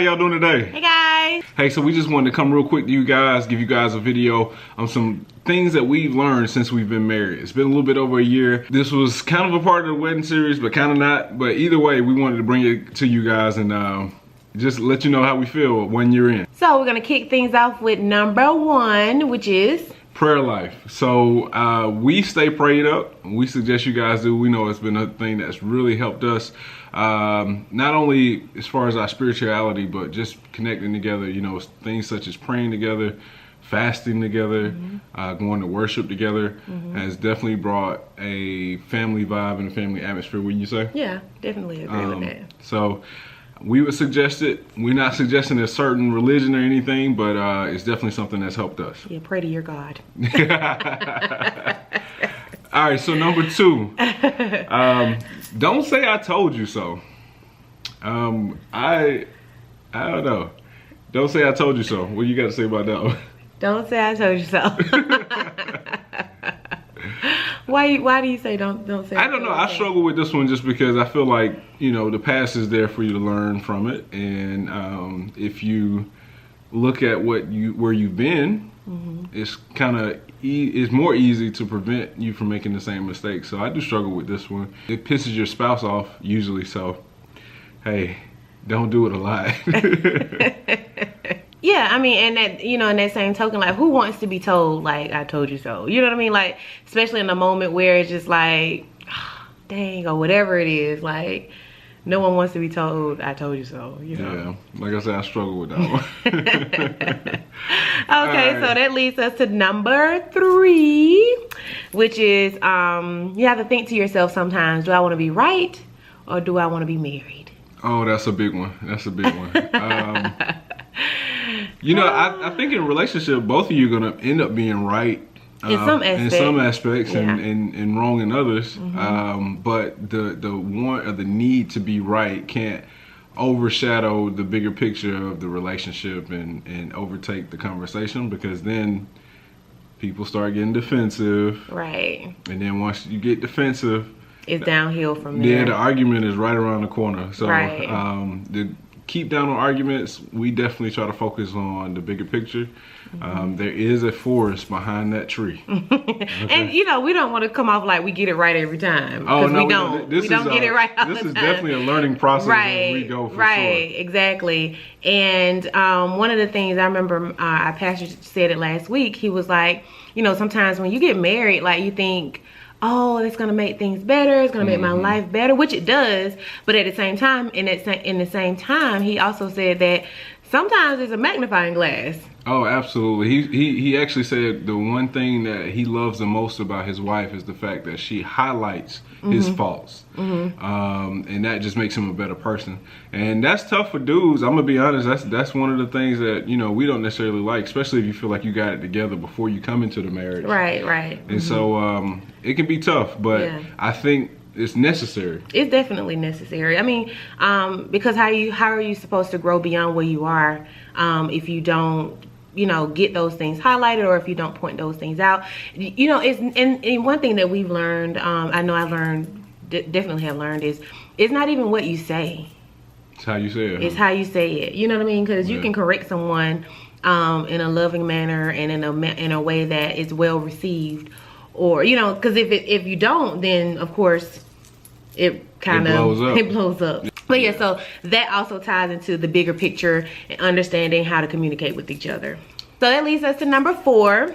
y'all doing today? Hey guys. Hey, so we just wanted to come real quick to you guys, give you guys a video on some things that we've learned since we've been married. It's been a little bit over a year. This was kind of a part of the wedding series, but kind of not. But either way, we wanted to bring it to you guys and just let you know how we feel 1 year in. So we're gonna kick things off with number 1, which is prayer life. So we stay prayed up. We suggest you guys do. We know it's been a thing that's really helped us, not only as far as our spirituality, but just connecting together. You know, things such as praying together, fasting together, going to worship together has definitely brought a family vibe and a family atmosphere, wouldn't you say? Yeah, definitely agree with that. So we would suggest it. We're not suggesting a certain religion or anything, but it's definitely something that's helped us. Yeah, pray to your God. All right, so number 2, don't say I told you so. I don't know. Don't say I told you so. What you got to say about that one? Don't say I told you so. Why do you say don't say? I don't know. I struggle with this one just because I feel like, you know, the past is there for you to learn from it, and if you look at where you've been, it's kind of it's more easy to prevent you from making the same mistakes. So I do struggle with this one. It pisses your spouse off usually, so hey, don't do it a lot. Yeah, I mean, and that, you know, in that same token, like, who wants to be told, like, I told you so? You know what I mean? Like, especially in a moment where it's just like, oh, dang, or whatever it is, like, no one wants to be told, I told you so, you know? Yeah, like I said, I struggle with that one. Okay, so that leads us to number 3, which is, you have to think to yourself sometimes, do I want to be right or do I want to be married? Oh, that's a big one. That's a big one. You know, I think in a relationship, both of you are going to end up being right in some aspects yeah. and wrong in others. But the want or the need to be right can't overshadow the bigger picture of the relationship and overtake the conversation, because then people start getting defensive. Right. And then once you get defensive, it's downhill from there. Yeah, the argument is right around the corner. So right. Keep down on arguments. We definitely try to focus on the bigger picture. There is a forest behind that tree. Okay. And you know, we don't want to come off like we get it right every time. Oh no, we don't get it right all the time. This is definitely a learning process as we go for right, sure. Exactly. And one of the things I remember our pastor said it last week, he was like, you know, sometimes when you get married, like you think, oh, it's gonna make things better, it's gonna make my life better, which it does, but at the same time, in the same time, he also said that sometimes it's a magnifying glass. Oh, absolutely. He actually said the one thing that he loves the most about his wife is the fact that she highlights his faults. And that just makes him a better person. And that's tough for dudes. I'm gonna be honest, that's one of the things that, you know, we don't necessarily like, especially if you feel like you got it together before you come into the marriage. Right. And so it can be tough, but yeah. I think it's necessary. It's definitely necessary. I mean, because how are you supposed to grow beyond where you are if you don't, you know, get those things highlighted, or if you don't point those things out? You know, it's and one thing that we've learned, I know I learned, definitely have learned, is it's not even what you say. It's how you say it. It's how you say it. You know what I mean? Because you can correct someone in a loving manner and in a way that is well received, or, you know, because if you don't, then of course it kind of blows up. But yeah, so that also ties into the bigger picture and understanding how to communicate with each other. So that leads us to number 4.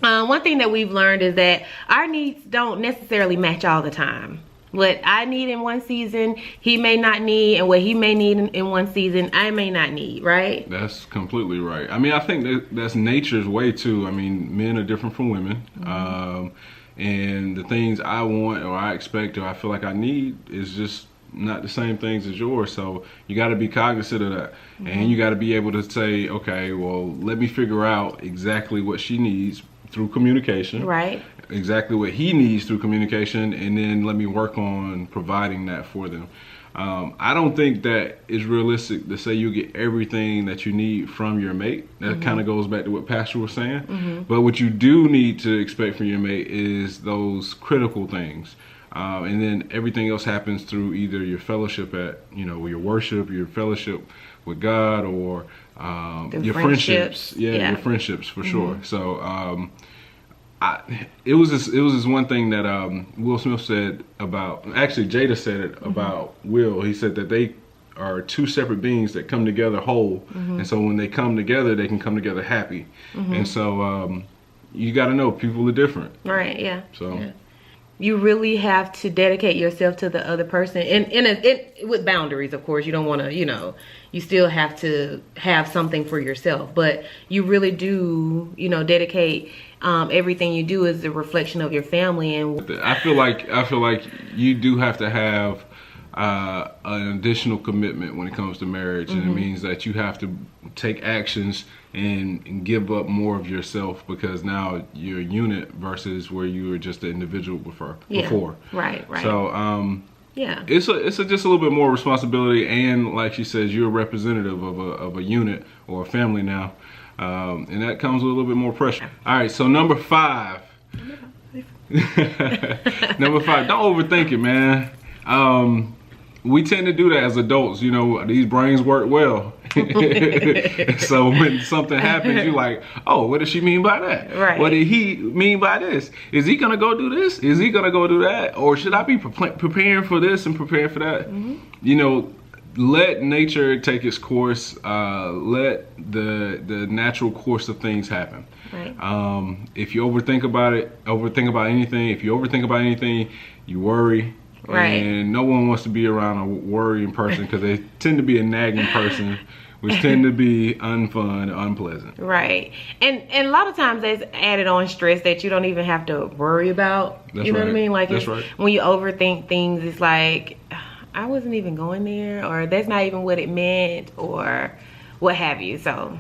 One thing that we've learned is that our needs don't necessarily match all the time. What I need in one season, he may not need, and what he may need in one season, I may not need, right? That's completely right. I mean, I think that's nature's way too. I mean, men are different from women. And the things I want or I expect or I feel like I need is just not the same things as yours. So you got to be cognizant of that. And you got to be able to say, okay, well, let me figure out exactly what she needs through communication. Right. Exactly what he needs through communication, and then let me work on providing that for them. I don't think that it's realistic to say you get everything that you need from your mate. That kind of goes back to what Pastor was saying. But what you do need to expect from your mate is those critical things. And then everything else happens through either your fellowship at, your worship, your fellowship with God, or your friendships. Yeah, your friendships for sure. So it was this one thing that Will Smith said about, actually Jada said it about Will. He said that they are two separate beings that come together whole, and so when they come together, they can come together happy. And so you got to know people are different. Right. Yeah. So. Yeah. You really have to dedicate yourself to the other person, and with boundaries, of course. You don't want to, you still have to have something for yourself, but you really do, dedicate. Everything you do is a reflection of your family, and I feel like you do have to have an additional commitment when it comes to marriage, and it means that you have to take actions and give up more of yourself, because now you're a unit versus where you were just an individual before. Right. So yeah, it's just a little bit more responsibility, and like she says, you're a representative of a unit or a family now, and that comes with a little bit more pressure. All right, so number 5. Number 5, don't overthink it, man. We tend to do that as adults. These brains work well. So when something happens, you're like, oh, what does she mean by that? Right. What did he mean by this? Is he gonna go do this? Is he gonna go do that? Or should I be preparing for this and preparing for that? Let nature take its course. Let the natural course of things happen. Right. If you overthink about anything, you worry. Right. And no one wants to be around a worrying person, because they tend to be a nagging person, which tend to be unfun, unpleasant. Right. And a lot of times there's added on stress that you don't even have to worry about. That's you know right. what I mean? Like, that's right. When you overthink things, it's like, I wasn't even going there, or that's not even what it meant, or what have you. So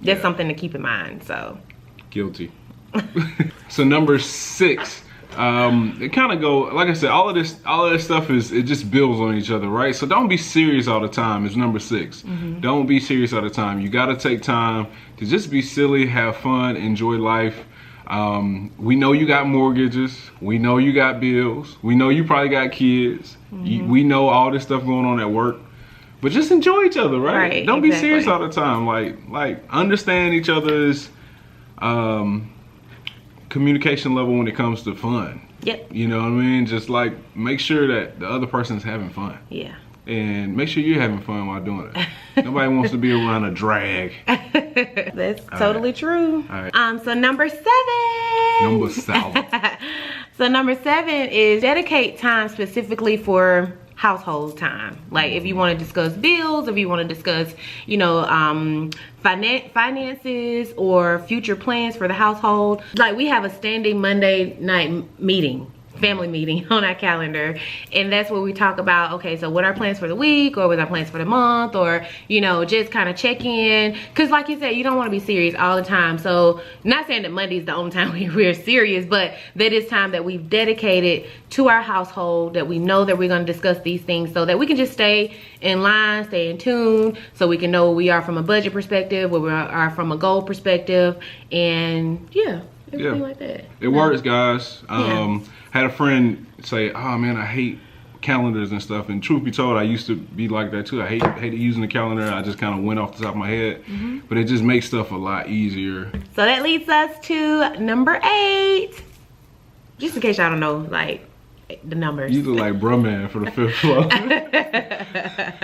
that's something to keep in mind. So guilty. So number 6. It kind of go, like I said, all of this stuff it just builds on each other, right? So don't be serious all the time. It's number 6. Don't be serious all the time. You got to take time to just be silly, have fun, enjoy life. We know you got mortgages. We know you got bills. We know you probably got kids. We know all this stuff going on at work. But just enjoy each other, right? Don't be serious all the time. Like understand each other's communication level when it comes to fun. Yep. You know what I mean? Just like make sure that the other person's having fun. Yeah. And make sure you're having fun while doing it. Nobody wants to be around a drag. That's totally true. All right. So number 7. Number 7. So number 7 is dedicate time specifically for household time. Like if you want to discuss bills, if you want to discuss, finances or future plans for the household. Like we have a standing Monday night meeting, family meeting on our calendar, and that's where we talk about, okay, so what are our plans for the week, or what are our plans for the month, or just kind of check in, because like you said, you don't want to be serious all the time. So not saying that Monday is the only time we're serious, but that is time that we've dedicated to our household, that we know that we're going to discuss these things, so that we can just stay in line, stay in tune, so we can know where we are from a budget perspective, where we are from a goal perspective, and everything like that. It works, guys. Had a friend say, oh man, I hate calendars and stuff, and truth be told, I used to be like that too. I hated using the calendar. I just kind of went off the top of my head, but it just makes stuff a lot easier. So that leads us to number 8, just in case y'all don't know like the numbers. You look like bruh man for the 5th floor.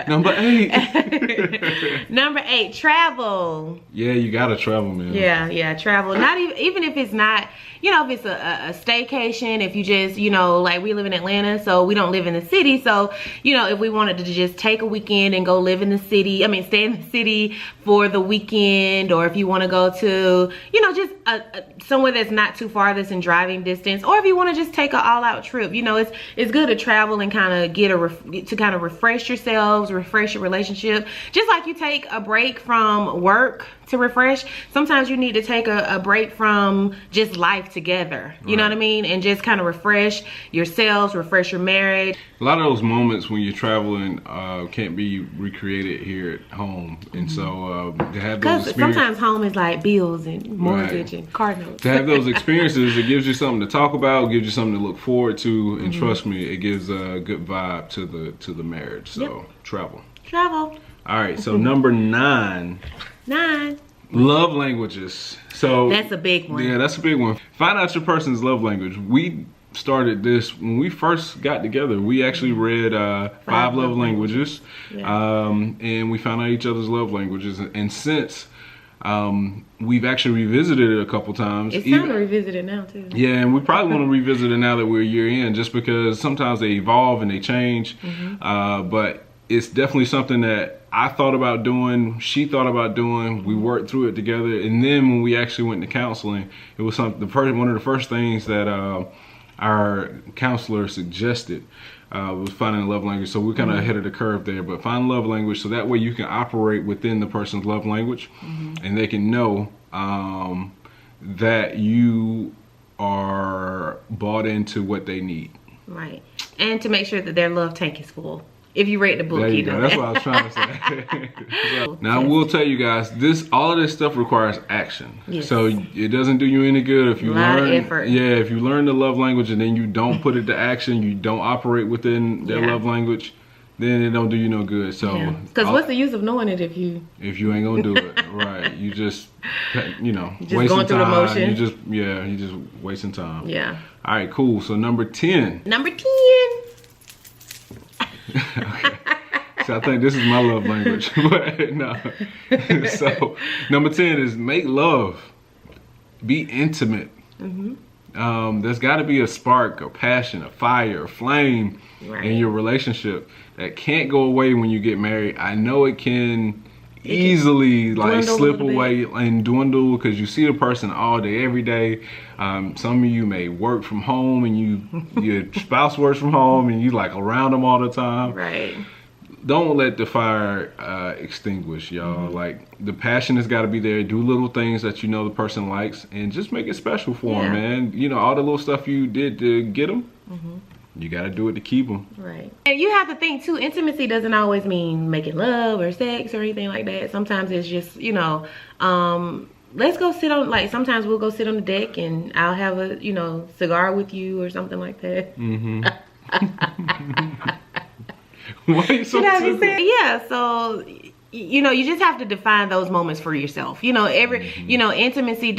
Number 8. Number 8, travel. Yeah, you gotta travel, man. Yeah, travel. Not even if it's not, if it's a staycation, if you just, like we live in Atlanta, so we don't live in the city. So, if we wanted to just take a weekend and go live in the city, stay in the city for the weekend, or if you want to go to, just somewhere that's not too far, that's in driving distance, or if you want to just take an all-out trip, it's good to travel and kind of to refresh yourselves, refresh your relationship. Just like you take a break from work to refresh, sometimes you need to take a break from just life together. You know what I mean? And just kind of refresh yourselves, refresh your marriage. A lot of those moments when you're traveling can't be recreated here at home, and so to have those experiences. Sometimes home is like bills and mortgage mentioned. Cardinals. To have those experiences, it gives you something to talk about, gives you something to look forward to, and trust me, it gives a good vibe to the marriage. So travel. Travel. All right, so number 9. 9. Love languages. So that's a big one. Yeah, that's a big one. Find out your person's love language. We started this when we first got together. We actually read 5 love languages, and we found out each other's love languages. And since we've actually revisited it a couple times. It's time to revisit it now too. Yeah, and we probably want to revisit it now that we're a year in, just because sometimes they evolve and they change. But it's definitely something that I thought about doing, she thought about doing, we worked through it together, and then when we actually went to counseling, it was one of the first things that our counselor suggested was finding a love language. So we're kind of ahead of the curve there, but find a love language so that way you can operate within the person's love language, and they can know that you are bought into what they need. Right, and to make sure that their love tank is full. If you read the book, there you go. That's what I was trying to say. Now, I will tell you guys, all of this stuff requires action. Yes. So it doesn't do you any good if you learn. If you learn the love language and then you don't put it to action, you don't operate within their love language, then it don't do you no good. So, because what's the use of knowing it if you ain't gonna do it? Right? You just just wasting going through time. the motion. You just wasting time. Yeah. All right, cool. So number 10. Number 10. Okay. So I think this is my love language, but no. So number 10 is make love, be intimate. There's got to be a spark, a passion, a fire, a flame in your relationship that can't go away when you get married. I know it can easily like slip away and dwindle because you see the person all day, every day. Some of you may work from home and your spouse works from home and you like around them all the time. Right. Don't let the fire extinguish, y'all. Like the passion has got to be there. Do little things that you know the person likes and just make it special for them, man. You know, all the little stuff you did to get them. You got to do it to keep them. Right. And you have to think too, intimacy doesn't always mean making love or sex or anything like that. Sometimes it's just, let's go sit on, like sometimes we'll go sit on the deck and I'll have a, cigar with you or something like that. Why are you so simple? Yeah, so you just have to define those moments for yourself. Intimacy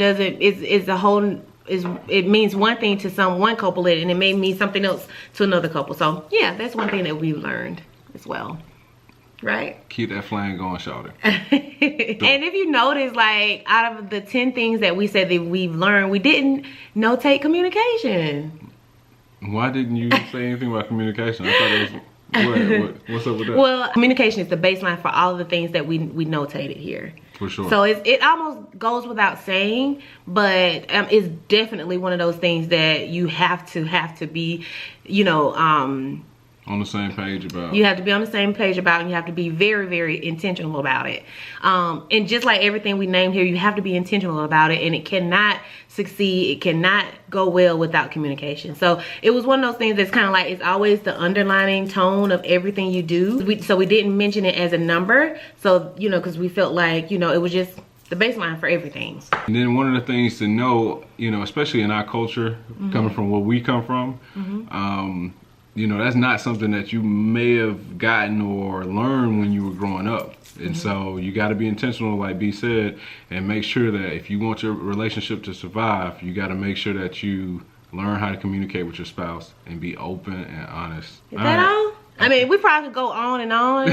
it means one thing to one couple and it may mean something else to another couple. So yeah, that's one thing that we learned as well. Right? Keep that flame going, shawty. And if you notice, like out of the 10 things that we said that we've learned, we didn't notate communication. Why didn't you say anything about communication? I thought it was what's up with that? Well, communication is the baseline for all of the things that we notated here. For sure. So it almost goes without saying, but it's definitely one of those things that you have to be, on the same page about. You have to be on the same page about, and you have to be very, very intentional about it. And just like everything we named here, you have to be intentional about it, and it cannot succeed, it cannot go well without communication. So it was one of those things that's kind of like, it's always the underlining tone of everything you do. So we didn't mention it as a number, so because we felt like it was just the baseline for everything. And then one of the things to know, especially in our culture, coming from where we come from, that's not something that you may have gotten or learned when you were growing up. And so you got to be intentional, like B said, and make sure that if you want your relationship to survive, you got to make sure that you learn how to communicate with your spouse and be open and honest. Is that all? I mean, we probably could go on and on,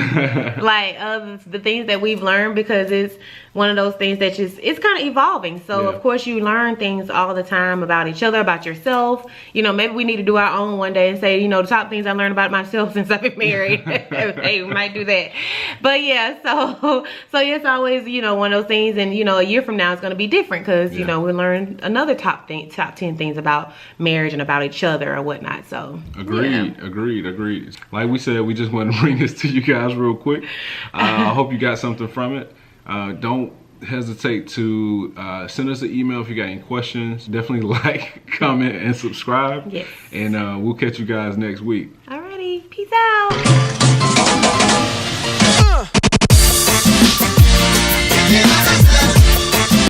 like the things that we've learned, because it's one of those things that it's kind of evolving. So of course you learn things all the time about each other, about yourself. Maybe we need to do our own one day and say, the top things I learned about myself since I've been married. Hey, we might do that. But yeah, so it's always, one of those things, and a year from now it's going to be different because, we learn another top 10 things about marriage and about each other or whatnot. So agreed. Like we said, we just wanted to bring this to you guys real quick. I hope you got something from it. Don't hesitate to send us an email if you got any questions. Definitely like, comment, and subscribe. Yes. And we'll catch you guys next week. Alrighty, peace out.